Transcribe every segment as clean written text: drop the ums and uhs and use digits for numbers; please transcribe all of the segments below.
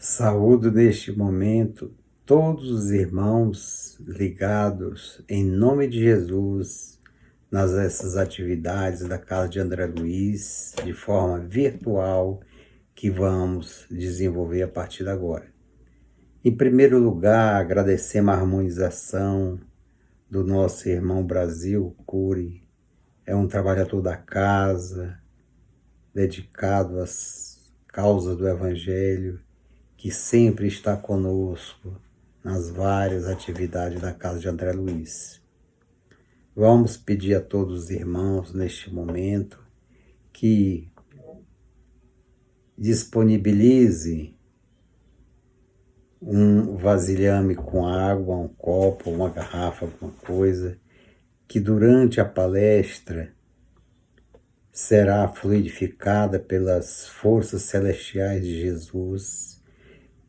Saúdo neste momento todos os irmãos ligados em nome de Jesus nessas atividades da Casa de André Luiz de forma virtual que vamos desenvolver a partir de agora. Em primeiro lugar, agradecemos a harmonização do nosso irmão Brasil Cury. É um trabalhador da casa, dedicado às causas do Evangelho, que sempre está conosco nas várias atividades da Casa de André Luiz. Vamos pedir a todos os irmãos neste momento que disponibilize um vasilhame com água, um copo, uma garrafa, alguma coisa, que durante a palestra será fluidificada pelas forças celestiais de Jesus,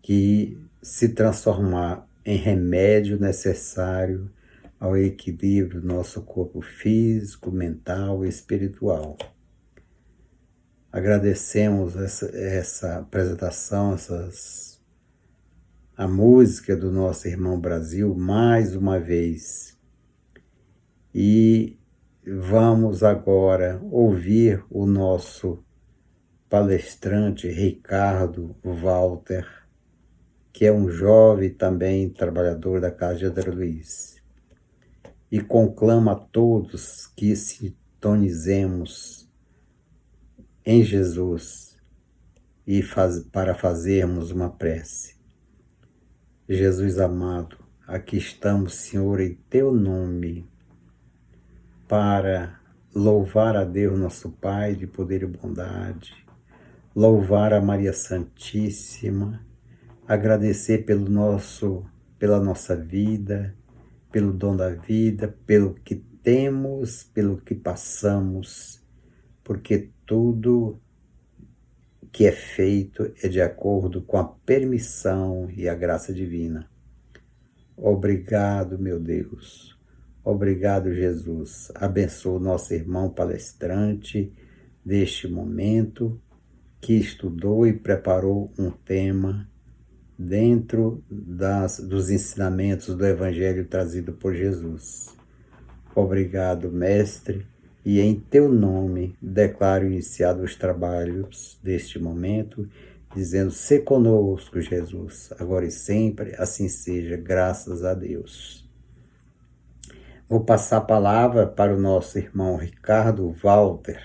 que se transformar em remédio necessário ao equilíbrio do nosso corpo físico, mental e espiritual. Agradecemos essa apresentação, a música do nosso irmão Brasil mais uma vez. E vamos agora ouvir o nosso palestrante Ricardo Walter, que é um jovem também trabalhador da Casa de André Luiz, e conclama a todos que sintonizemos em Jesus e para fazermos uma prece. Jesus amado, aqui estamos, Senhor, em Teu nome, para louvar a Deus nosso Pai de poder e bondade, louvar a Maria Santíssima, agradecer pela nossa vida, pelo dom da vida, pelo que temos, pelo que passamos, porque tudo que é feito é de acordo com a permissão e a graça divina. Obrigado, meu Deus. Obrigado, Jesus. Abençoa o nosso irmão palestrante deste momento, que estudou e preparou um tema dentro dos ensinamentos do Evangelho trazido por Jesus. Obrigado, Mestre, e em Teu nome declaro iniciados os trabalhos deste momento, dizendo: "Se conosco, Jesus, agora e sempre, assim seja, graças a Deus." Vou passar a palavra para o nosso irmão Ricardo Walter,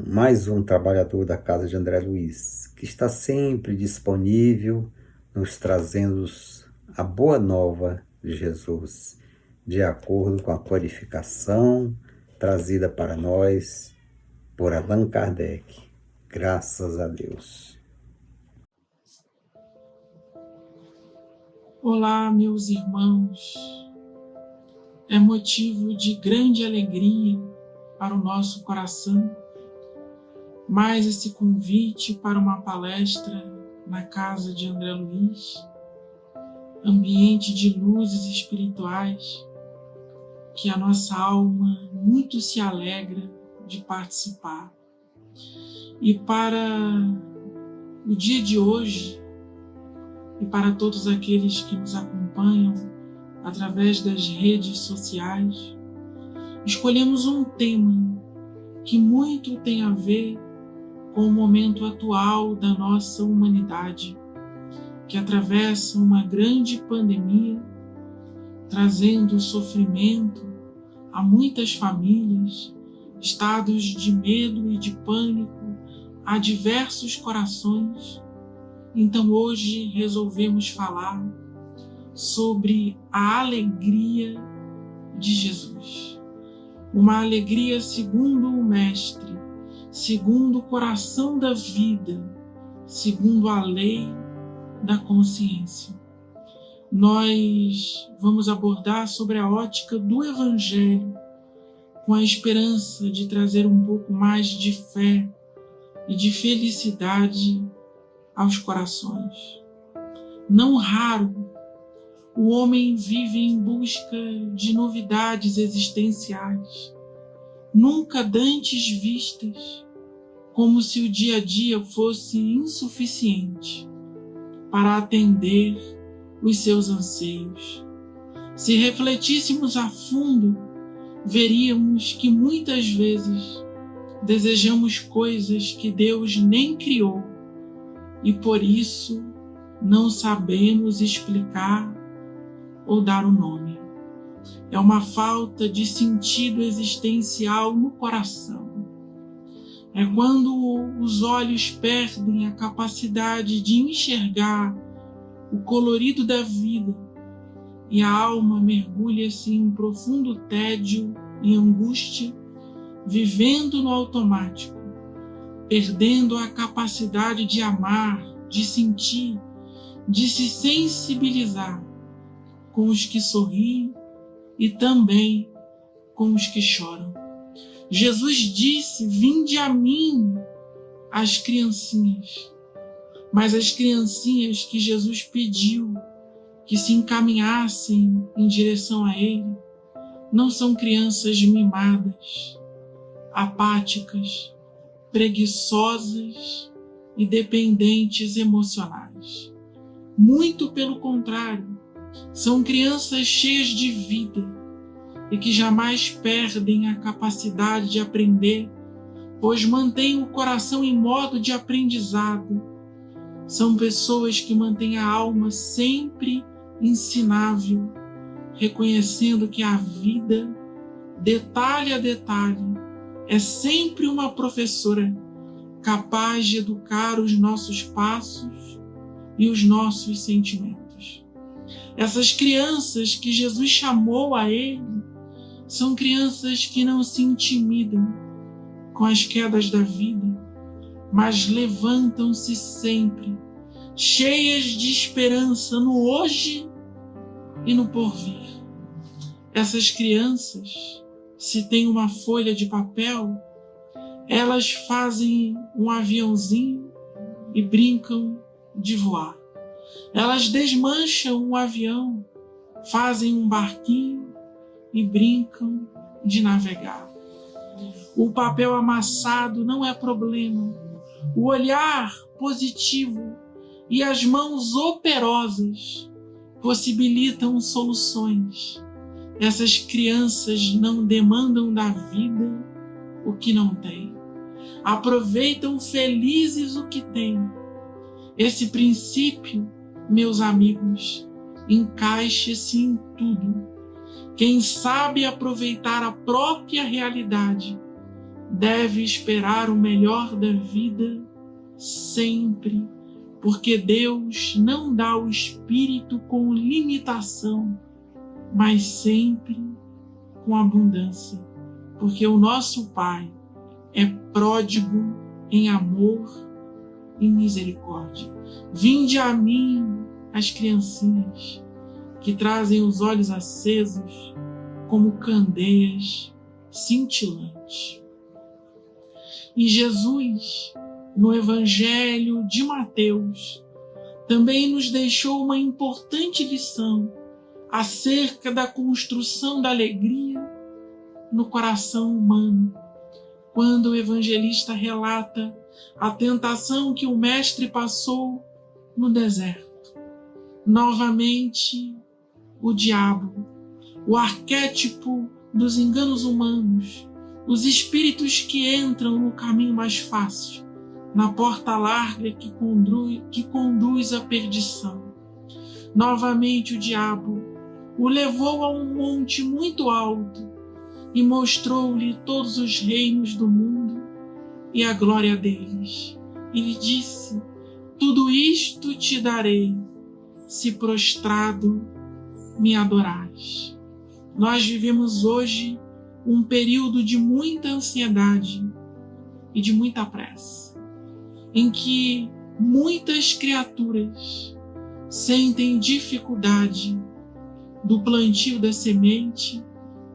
mais um trabalhador da Casa de André Luiz, que está sempre disponível, nos trazendo a boa nova de Jesus, de acordo com a codificação trazida para nós por Allan Kardec. Graças a Deus. Olá, meus irmãos. É motivo de grande alegria para o nosso coração mais esse convite para uma palestra na Casa de André Luiz, ambiente de luzes espirituais, que a nossa alma muito se alegra de participar. E para o dia de hoje, e para todos aqueles que nos acompanham através das redes sociais, escolhemos um tema que muito tem a ver com o momento atual da nossa humanidade, que atravessa uma grande pandemia, trazendo sofrimento a muitas famílias, estados de medo e de pânico a diversos corações. Então hoje resolvemos falar sobre a alegria de Jesus. Uma alegria segundo o Mestre, segundo o coração da vida, segundo a lei da consciência. Nós vamos abordar sobre a ótica do Evangelho, com a esperança de trazer um pouco mais de fé e de felicidade aos corações. Não raro, o homem vive em busca de novidades existenciais, nunca dantes vistas, como se o dia a dia fosse insuficiente para atender os seus anseios. Se refletíssemos a fundo, veríamos que muitas vezes desejamos coisas que Deus nem criou e por isso não sabemos explicar ou dar o nome. É uma falta de sentido existencial no coração. É quando os olhos perdem a capacidade de enxergar o colorido da vida e a alma mergulha-se em um profundo tédio e angústia, vivendo no automático, perdendo a capacidade de amar, de sentir, de se sensibilizar com os que sorriem e também com os que choram. Jesus disse: "Vinde a mim, as criancinhas." Mas as criancinhas que Jesus pediu que se encaminhassem em direção a Ele não são crianças mimadas, apáticas, preguiçosas e dependentes emocionais. Muito pelo contrário, são crianças cheias de vida e que jamais perdem a capacidade de aprender, pois mantêm o coração em modo de aprendizado. São pessoas que mantêm a alma sempre ensinável, reconhecendo que a vida, detalhe a detalhe, é sempre uma professora capaz de educar os nossos passos e os nossos sentimentos. Essas crianças que Jesus chamou a Ele são crianças que não se intimidam com as quedas da vida, mas levantam-se sempre, cheias de esperança no hoje e no porvir. Essas crianças, se tem uma folha de papel, elas fazem um aviãozinho e brincam de voar. Elas desmancham um avião, fazem um barquinho e brincam de navegar. O papel amassado não é problema. O olhar positivo e as mãos operosas possibilitam soluções. Essas crianças não demandam da vida o que não têm. Aproveitam felizes o que têm. Esse princípio, meus amigos, encaixe-se em tudo. Quem sabe aproveitar a própria realidade deve esperar o melhor da vida sempre, porque Deus não dá o espírito com limitação, mas sempre com abundância, porque o nosso Pai é pródigo em amor e misericórdia. Vinde a mim, as criancinhas, que trazem os olhos acesos como candeias cintilantes. E Jesus, no Evangelho de Mateus, também nos deixou uma importante lição acerca da construção da alegria no coração humano, quando o evangelista relata a tentação que o Mestre passou no deserto. Novamente, o diabo, o arquétipo dos enganos humanos, os espíritos que entram no caminho mais fácil, na porta larga que conduz à perdição. Novamente o diabo o levou a um monte muito alto e mostrou-lhe todos os reinos do mundo e a glória deles. E lhe disse: tudo isto te darei, se prostrado me adorares. Nós vivemos hoje um período de muita ansiedade e de muita pressa, em que muitas criaturas sentem dificuldade do plantio da semente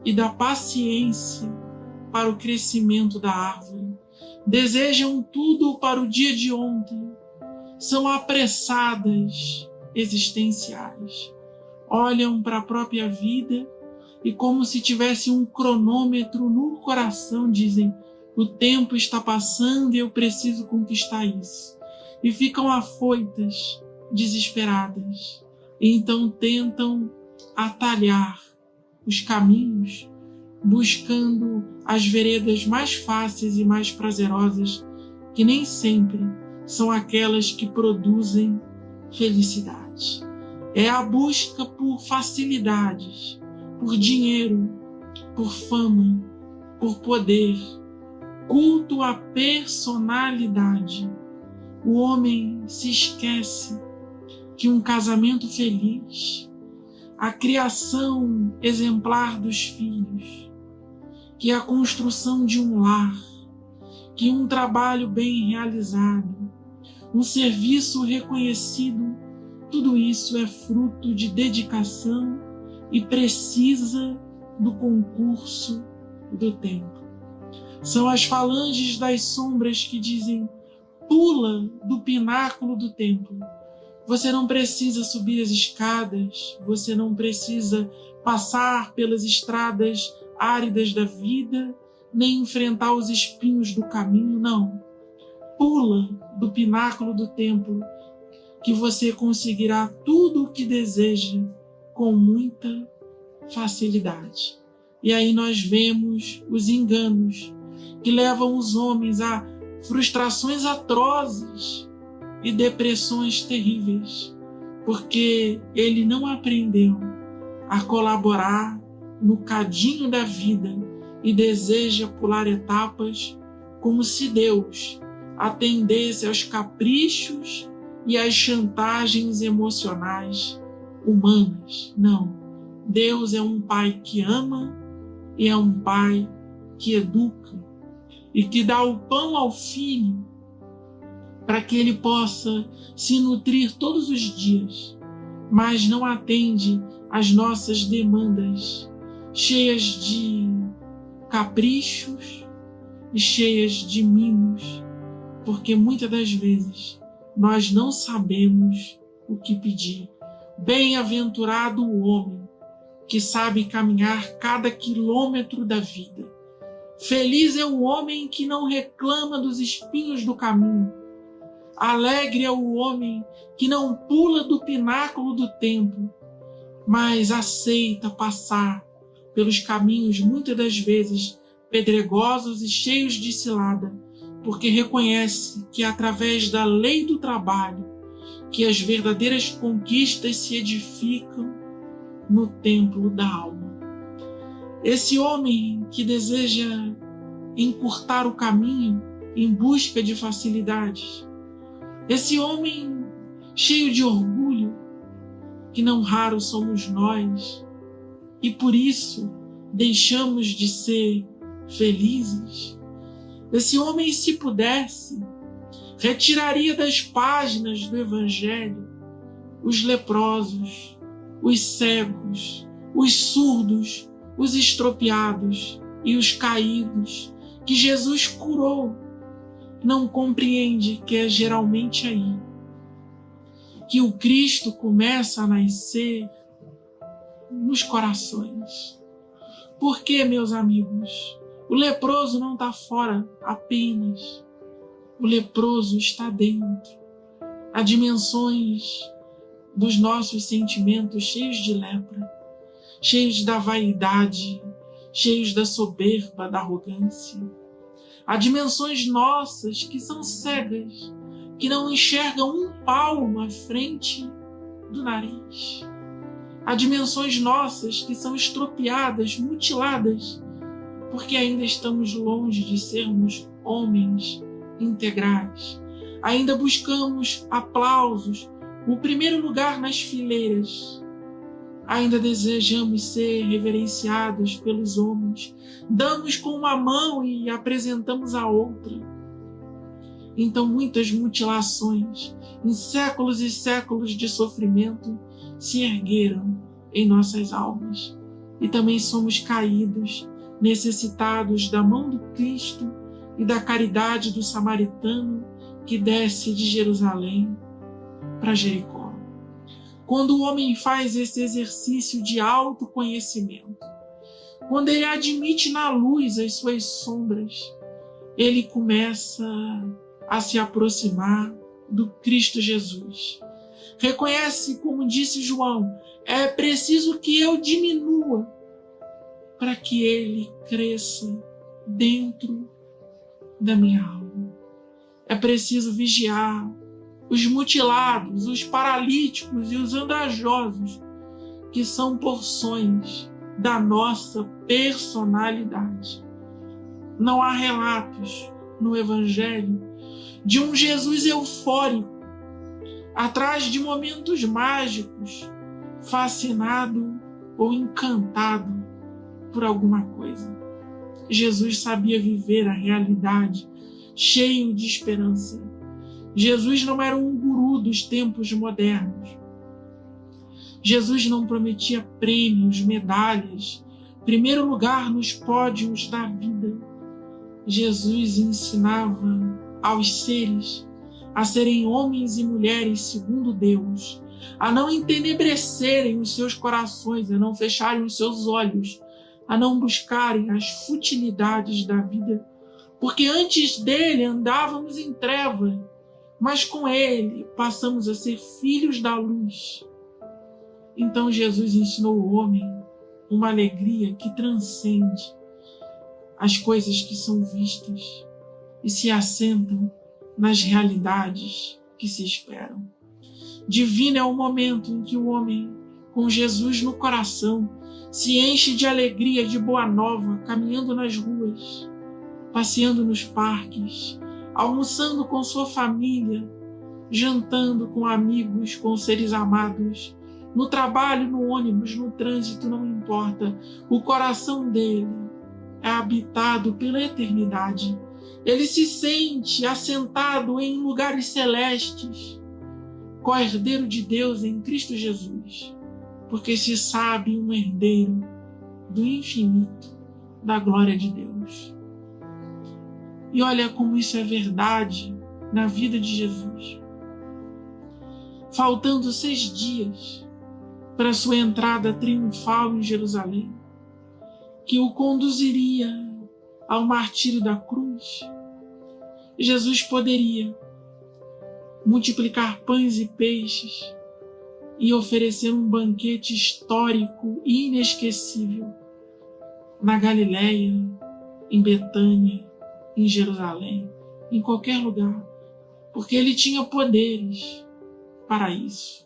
e da paciência para o crescimento da árvore. Desejam tudo para o dia de ontem, são apressadas existenciais, olham para a própria vida e, como se tivesse um cronômetro no coração, dizem: o tempo está passando e eu preciso conquistar isso. E ficam afoitas, desesperadas. E então tentam atalhar os caminhos, buscando as veredas mais fáceis e mais prazerosas, que nem sempre são aquelas que produzem felicidade. É a busca por facilidades, por dinheiro, por fama, por poder, culto à personalidade. O homem se esquece que um casamento feliz, a criação exemplar dos filhos, que a construção de um lar, que um trabalho bem realizado, um serviço reconhecido, tudo isso é fruto de dedicação e precisa do concurso do tempo. São as falanges das sombras que dizem: pula do pináculo do templo. Você não precisa subir as escadas, você não precisa passar pelas estradas áridas da vida, nem enfrentar os espinhos do caminho, não. Pula do pináculo do templo, que você conseguirá tudo o que deseja com muita facilidade. E aí nós vemos os enganos que levam os homens a frustrações atrozes e depressões terríveis, porque ele não aprendeu a colaborar no cadinho da vida e deseja pular etapas como se Deus atendesse aos caprichos e às chantagens emocionais humanas. Não. Deus é um pai que ama e é um pai que educa e que dá o pão ao filho para que ele possa se nutrir todos os dias, mas não atende às nossas demandas, cheias de caprichos e cheias de mimos, porque muitas das vezes nós não sabemos o que pedir. Bem-aventurado o homem que sabe caminhar cada quilômetro da vida. Feliz é o homem que não reclama dos espinhos do caminho. Alegre é o homem que não pula do pináculo do templo, mas aceita passar pelos caminhos, muitas das vezes pedregosos e cheios de cilada, porque reconhece que é através da lei do trabalho que as verdadeiras conquistas se edificam no templo da alma. Esse homem que deseja encurtar o caminho em busca de facilidades, esse homem cheio de orgulho, que não raro somos nós, e por isso deixamos de ser felizes. Esse homem, se pudesse, retiraria das páginas do Evangelho os leprosos, os cegos, os surdos, os estropiados e os caídos, que Jesus curou. Não compreende que é geralmente aí que o Cristo começa a nascer nos corações. Por quê, meus amigos? O leproso não está fora apenas. O leproso está dentro. Há dimensões dos nossos sentimentos cheios de lepra, cheios da vaidade, cheios da soberba, da arrogância. Há dimensões nossas que são cegas, que não enxergam um palmo à frente do nariz. Há dimensões nossas que são estropiadas, mutiladas, porque ainda estamos longe de sermos homens integrais. Ainda buscamos aplausos, o primeiro lugar nas fileiras. Ainda desejamos ser reverenciados pelos homens. Damos com uma mão e apresentamos a outra. Então muitas mutilações, em séculos e séculos de sofrimento, se ergueram em nossas almas. E também somos caídos, necessitados da mão do Cristo e da caridade do samaritano que desce de Jerusalém para Jericó. Quando o homem faz esse exercício de autoconhecimento, quando ele admite na luz as suas sombras, ele começa a se aproximar do Cristo Jesus. Reconhece, como disse João, é preciso que eu diminua para que ele cresça dentro da minha alma. É preciso vigiar os mutilados, os paralíticos e os andrajosos, que são porções da nossa personalidade. Não há relatos no Evangelho de um Jesus eufórico, atrás de momentos mágicos, fascinado ou encantado por alguma coisa. Jesus sabia viver a realidade, cheio de esperança. Jesus não era um guru dos tempos modernos. Jesus não prometia prêmios, medalhas, primeiro lugar nos pódios da vida. Jesus ensinava aos seres a serem homens e mulheres segundo Deus, a não entenebrecerem os seus corações, a não fecharem os seus olhos, a não buscarem as futilidades da vida, porque antes dele andávamos em trevas, mas com ele passamos a ser filhos da luz. Então Jesus ensinou o homem uma alegria que transcende as coisas que são vistas e se assentam nas realidades que se esperam. Divino é o momento em que o homem, com Jesus no coração, se enche de alegria, de boa nova, caminhando nas ruas, passeando nos parques, almoçando com sua família, jantando com amigos, com seres amados, no trabalho, no ônibus, no trânsito, não importa. O coração dele é habitado pela eternidade. Ele se sente assentado em lugares celestes, co-herdeiro de Deus em Cristo Jesus, porque se sabe um herdeiro do infinito, da glória de Deus. E olha como isso é verdade na vida de Jesus. Faltando 6 dias para sua entrada triunfal em Jerusalém, que o conduziria ao martírio da cruz, Jesus poderia multiplicar pães e peixes e oferecer um banquete histórico e inesquecível na Galileia, em Betânia, em Jerusalém, em qualquer lugar, porque ele tinha poderes para isso.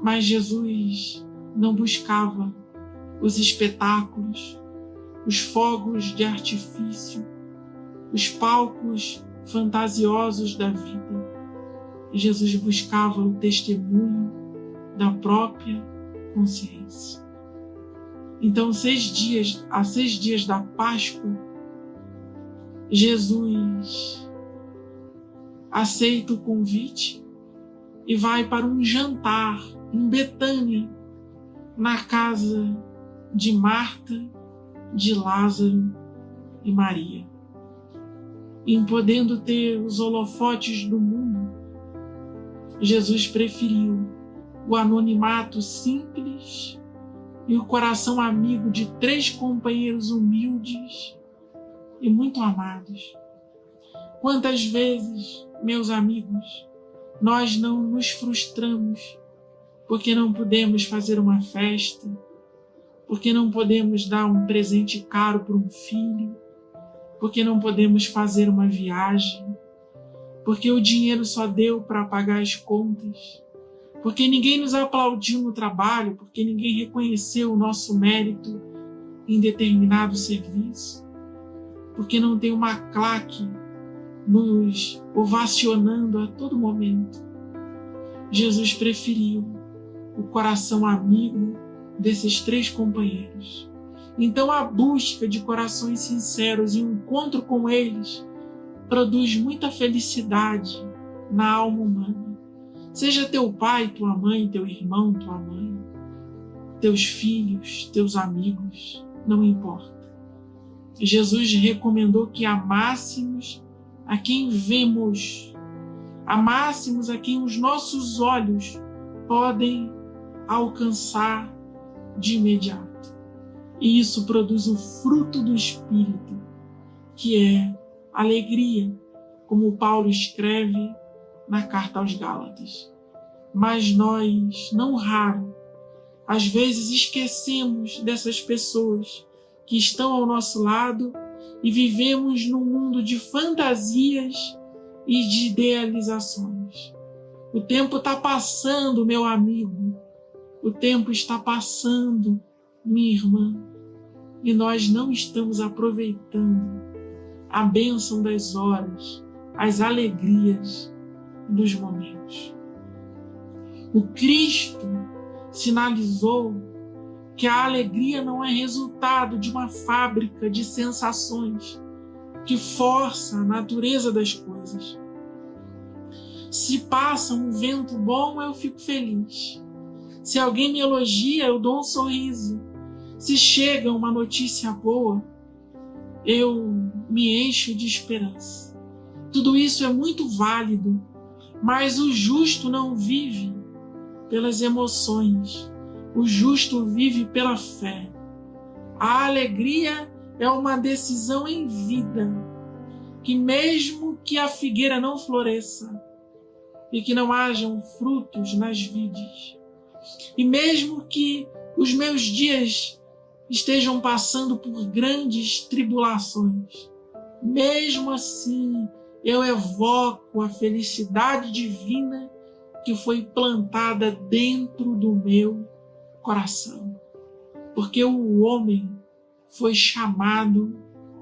Mas Jesus não buscava os espetáculos, os fogos de artifício, os palcos fantasiosos da vida. Jesus buscava o testemunho da própria consciência. Então, há 6 dias da Páscoa, Jesus aceita o convite e vai para um jantar em Betânia, na casa de Marta, de Lázaro e Maria. E, podendo ter os holofotes do mundo, Jesus preferiu o anonimato simples e o coração amigo de 3 companheiros humildes e muito amados. Quantas vezes, meus amigos, nós não nos frustramos porque não podemos fazer uma festa, porque não podemos dar um presente caro para um filho, porque não podemos fazer uma viagem, porque o dinheiro só deu para pagar as contas, porque ninguém nos aplaudiu no trabalho, porque ninguém reconheceu o nosso mérito em determinado serviço, porque não tem uma claque nos ovacionando a todo momento. Jesus preferiu o coração amigo desses 3 companheiros. Então a busca de corações sinceros e o encontro com eles produz muita felicidade na alma humana. Seja teu pai, tua mãe, teu irmão, tua mãe, teus filhos, teus amigos, não importa. Jesus recomendou que amássemos a quem vemos, amássemos a quem os nossos olhos podem alcançar de imediato. E isso produz o fruto do Espírito, que é alegria, como Paulo escreve na carta aos Gálatas. Mas nós, não raro, às vezes esquecemos dessas pessoas que estão ao nosso lado e vivemos num mundo de fantasias e de idealizações. O tempo está passando, meu amigo. O tempo está passando, minha irmã. E nós não estamos aproveitando a bênção das horas, as alegrias dos momentos. O Cristo sinalizou que a alegria não é resultado de uma fábrica de sensações que força a natureza das coisas. Se passa um vento bom, eu fico feliz. Se alguém me elogia, eu dou um sorriso. Se chega uma notícia boa, eu me encho de esperança. Tudo isso é muito válido, mas o justo não vive pelas emoções. O justo vive pela fé. A alegria é uma decisão em vida, que mesmo que a figueira não floresça e que não hajam frutos nas vides, e mesmo que os meus dias estejam passando por grandes tribulações, mesmo assim eu evoco a felicidade divina que foi plantada dentro do meu coração, porque o homem foi chamado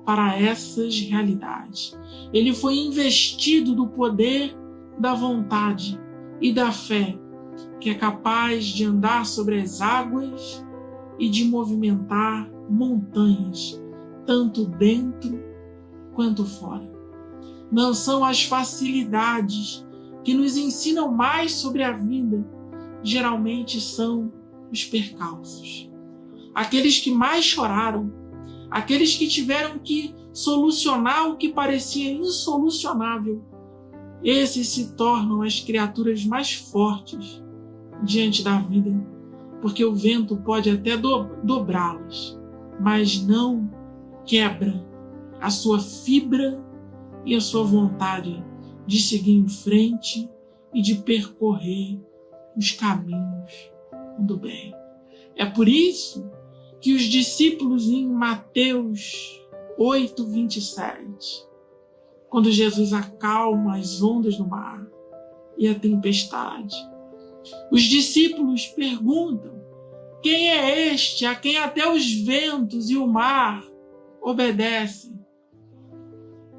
para essas realidades. Ele foi investido do poder da vontade e da fé, que é capaz de andar sobre as águas e de movimentar montanhas, tanto dentro quanto fora. Não são as facilidades que nos ensinam mais sobre a vida, geralmente são os percalços. Aqueles que mais choraram, aqueles que tiveram que solucionar o que parecia insolucionável, esses se tornam as criaturas mais fortes diante da vida, porque o vento pode até dobrá-las, mas não quebra a sua fibra e a sua vontade de seguir em frente e de percorrer os caminhos do bem. É por isso que os discípulos em Mateus 8:27, quando Jesus acalma as ondas do mar e a tempestade, os discípulos perguntam: quem é este a quem até os ventos e o mar obedecem?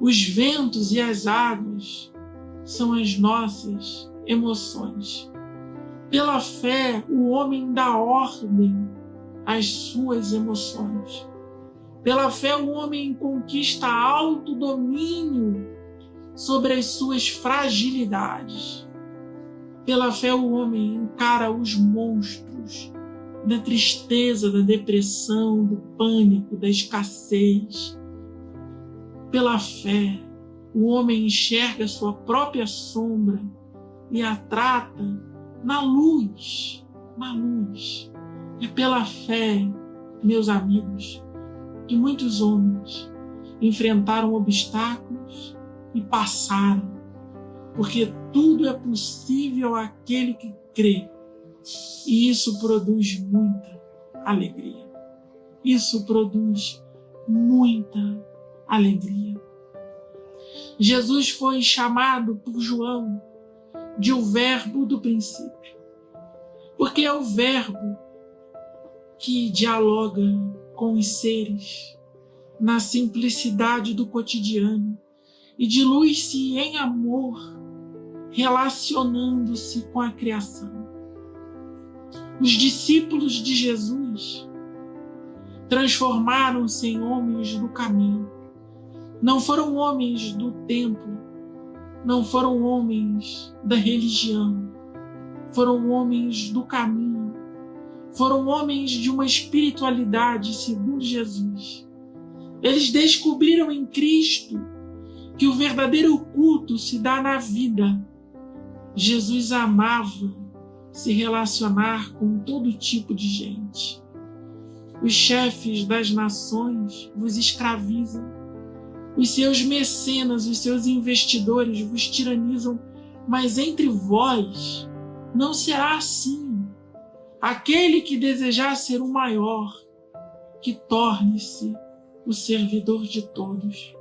Os ventos e as águas são as nossas emoções. Pela fé, o homem dá ordem às suas emoções. Pela fé, o homem conquista autodomínio sobre as suas fragilidades. Pela fé, o homem encara os monstros da tristeza, da depressão, do pânico, da escassez. Pela fé, o homem enxerga a sua própria sombra e a trata na luz, na luz. É pela fé, meus amigos, que muitos homens enfrentaram obstáculos e passaram, porque tudo é possível àquele que crê. E isso produz muita alegria. Isso produz muita alegria. Jesus foi chamado por João de o Verbo do princípio, porque é o Verbo que dialoga com os seres na simplicidade do cotidiano e dilui-se em amor, relacionando-se com a criação. Os discípulos de Jesus transformaram-se em homens do caminho. Não foram homens do templo, não foram homens da religião, foram homens do caminho, foram homens de uma espiritualidade segundo Jesus. Eles descobriram em Cristo que o verdadeiro culto se dá na vida. Jesus amava se relacionar com todo tipo de gente. Os chefes das nações vos escravizam. Os seus mecenas, os seus investidores vos tiranizam, mas entre vós não será assim. Aquele que desejar ser o maior, que torne-se o servidor de todos.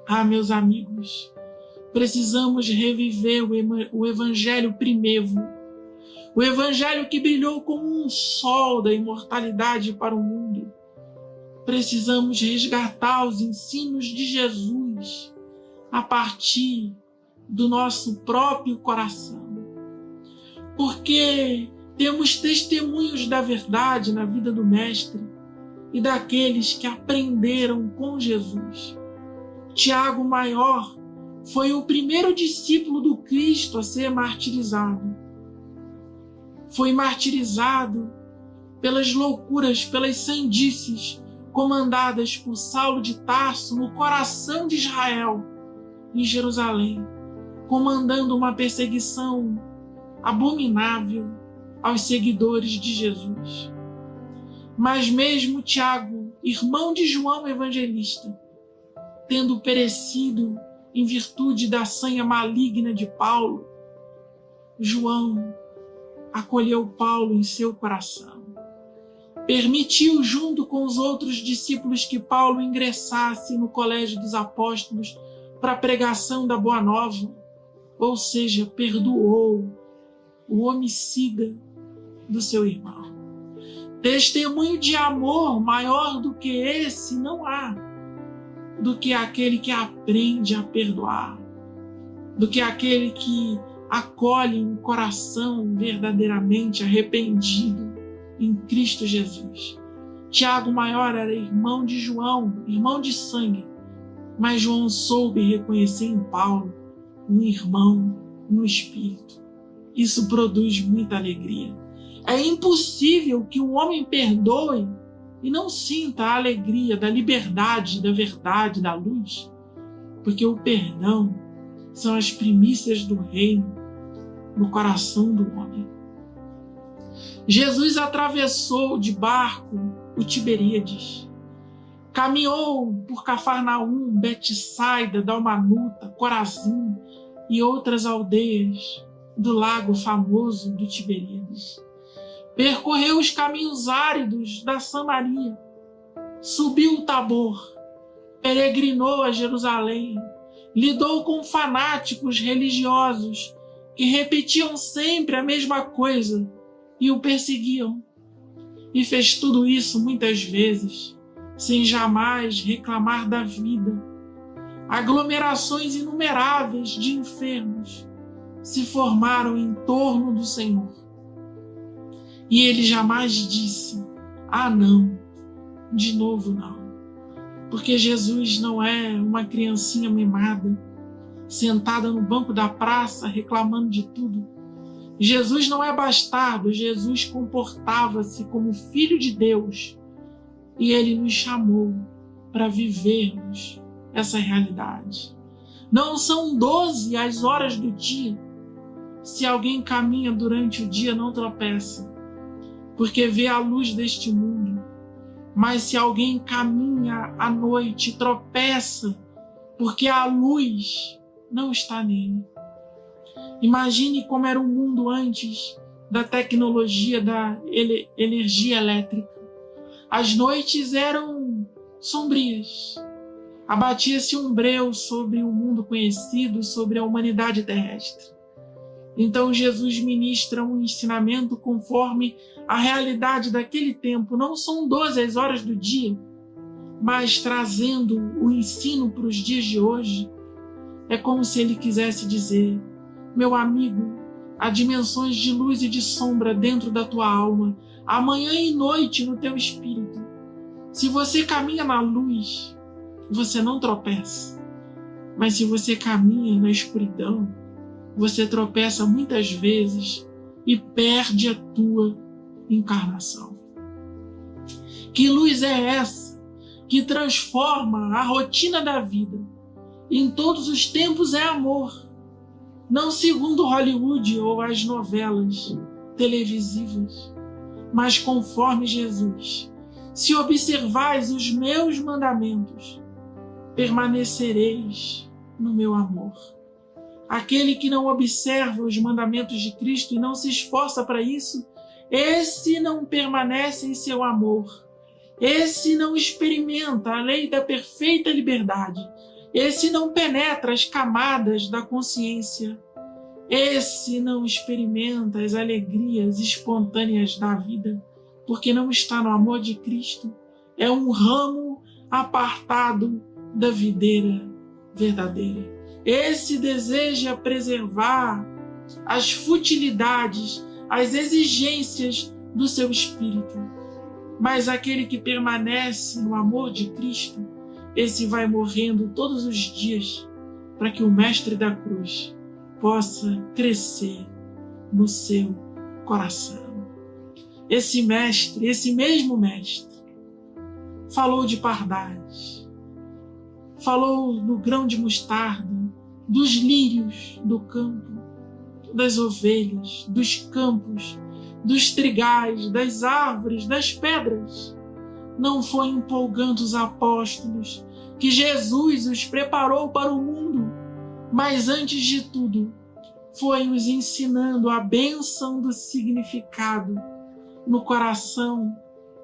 Ah, meus amigos, precisamos reviver o Evangelho primevo, o Evangelho que brilhou como um sol da imortalidade para o mundo. Precisamos resgatar os ensinos de Jesus a partir do nosso próprio coração, porque temos testemunhos da verdade na vida do Mestre e daqueles que aprenderam com Jesus. Tiago Maior foi o primeiro discípulo do Cristo a ser martirizado. Foi martirizado pelas loucuras, pelas sandices comandadas por Saulo de Tarso no coração de Israel, em Jerusalém, comandando uma perseguição abominável aos seguidores de Jesus. Mas mesmo Tiago, irmão de João Evangelista, tendo perecido em virtude da sanha maligna de Paulo, João acolheu Paulo em seu coração. Permitiu, junto com os outros discípulos, que Paulo ingressasse no colégio dos apóstolos para a pregação da Boa Nova, ou seja, perdoou o homicida do seu irmão. Testemunho de amor maior do que esse não há, do que aquele que aprende a perdoar, do que aquele que acolhe um coração verdadeiramente arrependido em Cristo Jesus. Tiago Maior era irmão de João, irmão de sangue, mas João soube reconhecer em Paulo um irmão no espírito. Isso produz muita alegria. É impossível que um homem perdoe e não sinta a alegria da liberdade, da verdade, da luz, porque o perdão são as primícias do reino no coração do homem. Jesus atravessou de barco o Tiberíades, caminhou por Cafarnaum, Betsaida, Dalmanuta, Corazim e outras aldeias do lago famoso do Tiberíades. Percorreu os caminhos áridos da Samaria, subiu o Tabor, peregrinou a Jerusalém, lidou com fanáticos religiosos que repetiam sempre a mesma coisa e o perseguiam. E fez tudo isso muitas vezes, sem jamais reclamar da vida. Aglomerações inumeráveis de enfermos se formaram em torno do Senhor. E ele jamais disse: ah, não, de novo não. Porque Jesus não é uma criancinha mimada, sentada no banco da praça reclamando de tudo. Jesus não é bastardo, Jesus comportava-se como filho de Deus. E ele nos chamou para vivermos essa realidade. Não são 12 as horas do dia. Se alguém caminha durante o dia, não tropeça, porque vê a luz deste mundo. Mas se alguém caminha à noite, tropeça, porque a luz não está nele. Imagine como era o mundo antes da tecnologia da energia elétrica. As noites eram sombrias, Abatia-se um breu sobre o mundo conhecido, sobre a humanidade terrestre. Então Jesus ministra um ensinamento conforme a realidade daquele tempo. Não são 12 as horas do dia, mas trazendo o ensino para os dias de hoje. É como se ele quisesse dizer: meu amigo, há dimensões de luz e de sombra dentro da tua alma, amanhã e noite no teu espírito. Se você caminha na luz, você não tropeça. Mas se você caminha na escuridão, você tropeça muitas vezes e perde a tua encarnação. Que luz é essa que transforma a rotina da vida? Em todos os tempos é amor. Não segundo Hollywood ou as novelas televisivas, mas conforme Jesus. Se observais os meus mandamentos, permanecereis no meu amor. Aquele que não observa os mandamentos de Cristo e não se esforça para isso, esse não permanece em seu amor. Esse não experimenta a lei da perfeita liberdade. Esse não penetra as camadas da consciência. Esse não experimenta as alegrias espontâneas da vida, porque não está no amor de Cristo. É um ramo apartado da videira verdadeira. Esse deseja preservar as futilidades, as exigências do seu espírito. Mas aquele que permanece no amor de Cristo, esse vai morrendo todos os dias para que o Mestre da Cruz possa crescer no seu coração. Esse mestre, esse mesmo mestre, falou de pardais, falou do grão de mostarda, dos lírios do campo, das ovelhas, dos campos, dos trigais, das árvores, das pedras. Não foi empolgando os apóstolos que Jesus os preparou para o mundo, mas antes de tudo, foi os ensinando a bênção do significado no coração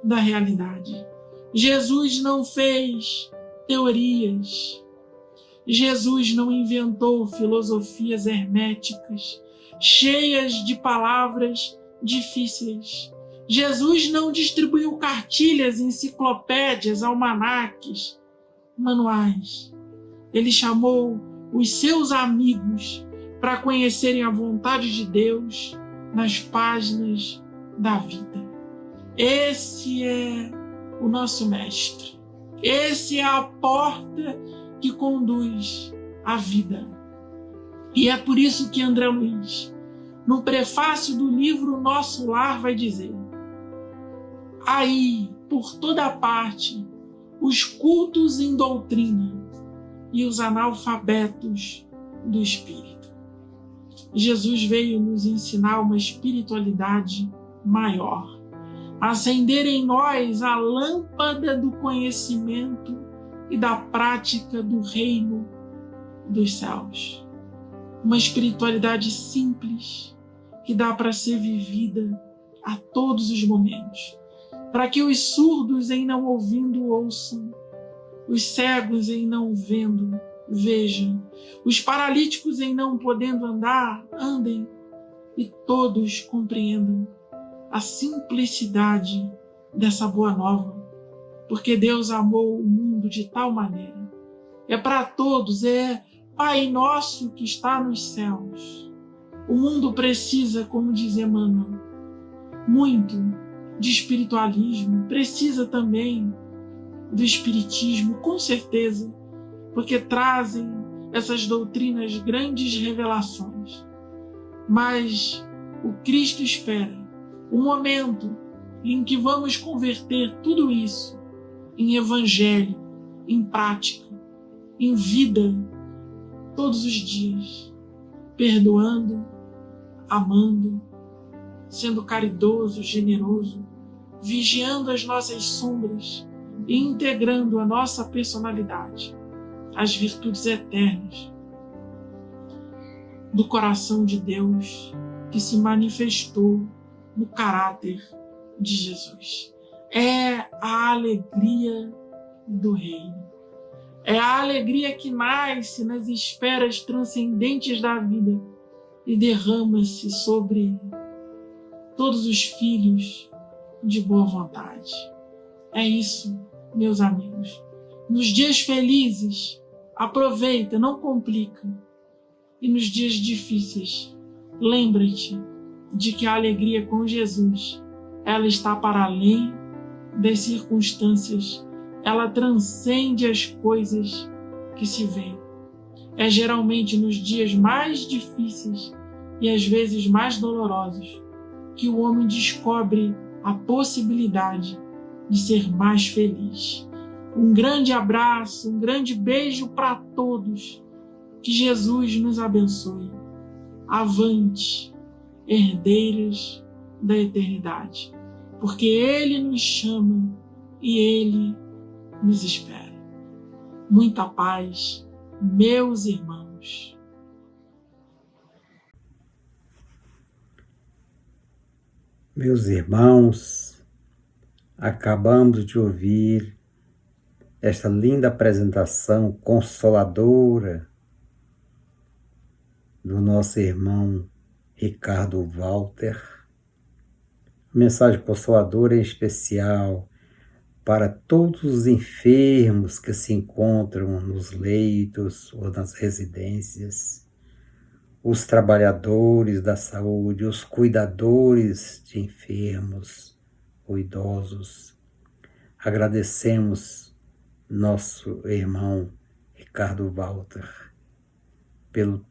da realidade. Jesus não fez teorias. Jesus não inventou filosofias herméticas, cheias de palavras difíceis. Jesus não distribuiu cartilhas, enciclopédias, almanaques, manuais. Ele chamou os seus amigos para conhecerem a vontade de Deus nas páginas da vida. Esse é o nosso mestre. Esse é a porta que conduz à vida. E é por isso que André Luiz, no prefácio do livro Nosso Lar, vai dizer: aí, por toda parte, os cultos em doutrina e os analfabetos do espírito. Jesus veio nos ensinar uma espiritualidade maior, acender em nós a lâmpada do conhecimento e da prática do reino dos céus. Uma espiritualidade simples que dá para ser vivida a todos os momentos, para que os surdos em não ouvindo ouçam, os cegos em não vendo vejam, os paralíticos em não podendo andar andem, e todos compreendam a simplicidade dessa boa nova, porque Deus amou o mundo de tal maneira. É para todos, é Pai nosso que está nos céus. O mundo precisa, como diz Emmanuel, muito de espiritualismo, precisa também do espiritismo, com certeza, porque trazem essas doutrinas grandes revelações. Mas o Cristo espera o momento em que vamos converter tudo isso em evangelho, em prática, em vida, todos os dias, perdoando, amando, sendo caridoso, generoso, vigiando as nossas sombras e integrando a nossa personalidade, as virtudes eternas do coração de Deus que se manifestou no caráter de Jesus. É a alegria do reino. É a alegria que nasce nas esferas transcendentes da vida e derrama-se sobre todos os filhos de boa vontade. É isso, meus amigos. Nos dias felizes, aproveita, não complica. E nos dias difíceis, lembra-te de que a alegria com Jesus, ela está para além das circunstâncias, ela transcende as coisas que se veem. É geralmente nos dias mais difíceis e às vezes mais dolorosos que o homem descobre a possibilidade de ser mais feliz. Um grande abraço, um grande beijo para todos. Que Jesus nos abençoe. Avante, herdeiros da eternidade, porque Ele nos chama e Ele nos espera. Muita paz, meus irmãos. Meus irmãos, acabamos de ouvir esta linda apresentação consoladora do nosso irmão Ricardo Walter. Mensagem consoladora em especial para todos os enfermos que se encontram nos leitos ou nas residências, os trabalhadores da saúde, os cuidadores de enfermos ou idosos. Agradecemos nosso irmão Ricardo Walter pelo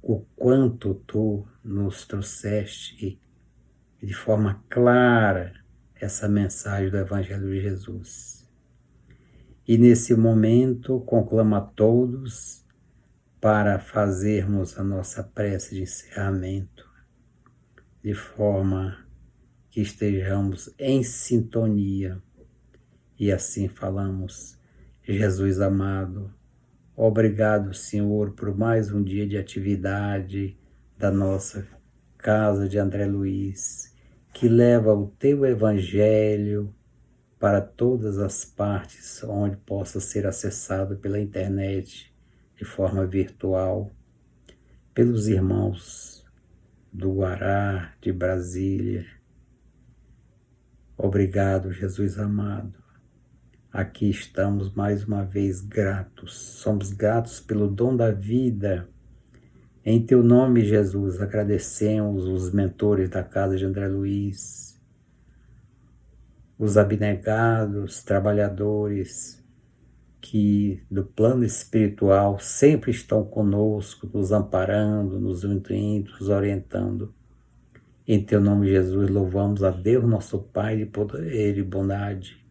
o quanto tu nos trouxeste de forma clara essa mensagem do Evangelho de Jesus. E nesse momento conclamo a todos para fazermos a nossa prece de encerramento, de forma que estejamos em sintonia. E assim falamos: Jesus amado, obrigado, Senhor, por mais um dia de atividade da nossa casa de André Luiz, que leva o teu Evangelho para todas as partes onde possa ser acessado pela internet de forma virtual, pelos irmãos do Guará, de Brasília. Obrigado, Jesus amado. Aqui estamos mais uma vez gratos. Somos gratos pelo dom da vida. Em teu nome, Jesus, agradecemos os mentores da casa de André Luiz, os abnegados, trabalhadores que do plano espiritual sempre estão conosco, nos amparando, nos nutrindo, nos orientando. Em teu nome, Jesus, louvamos a Deus, nosso Pai de poder e bondade.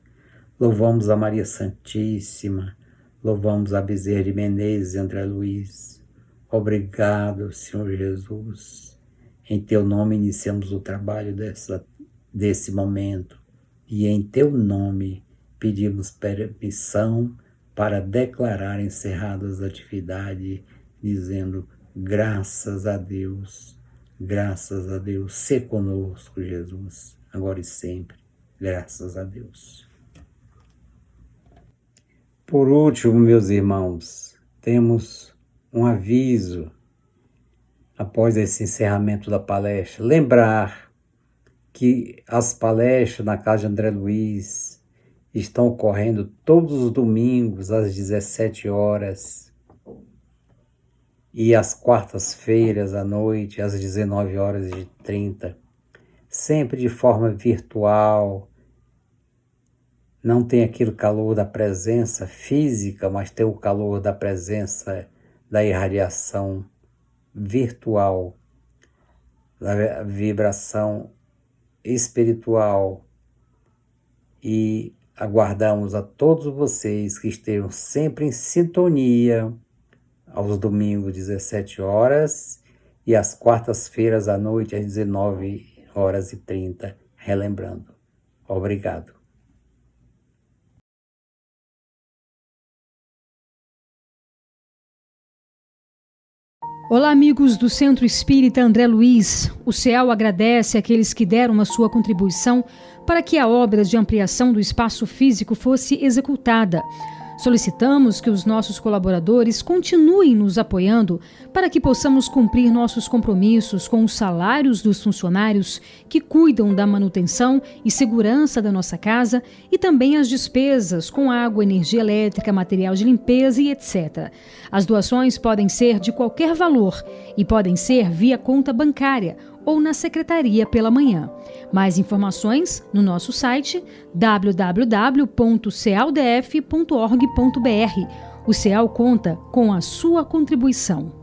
Louvamos a Maria Santíssima, louvamos a Bezerra de Menezes e André Luiz. Obrigado, Senhor Jesus. Em teu nome iniciamos o trabalho desse momento e em teu nome pedimos permissão para declarar encerradas as atividades, dizendo graças a Deus, se conosco, Jesus, agora e sempre, graças a Deus. Por último, meus irmãos, temos um aviso após esse encerramento da palestra. Lembrar que as palestras na Casa de André Luiz estão ocorrendo todos os domingos às 17 horas e às quartas-feiras à noite às 19h30, sempre de forma virtual. Não tem aquele calor da presença física, mas tem o calor da presença da irradiação virtual, da vibração espiritual. E aguardamos a todos vocês que estejam sempre em sintonia aos domingos, 17 horas, e às quartas-feiras à noite, às 19h30, relembrando. Obrigado. Olá, amigos do Centro Espírita André Luiz. O CEAL agradece àqueles que deram a sua contribuição para que a obra de ampliação do espaço físico fosse executada. Solicitamos que os nossos colaboradores continuem nos apoiando para que possamos cumprir nossos compromissos com os salários dos funcionários que cuidam da manutenção e segurança da nossa casa e também as despesas com água, energia elétrica, material de limpeza e etc. As doações podem ser de qualquer valor e podem ser via conta bancária ou na secretaria pela manhã. Mais informações no nosso site www.cealdf.org.br. O CEAL conta com a sua contribuição.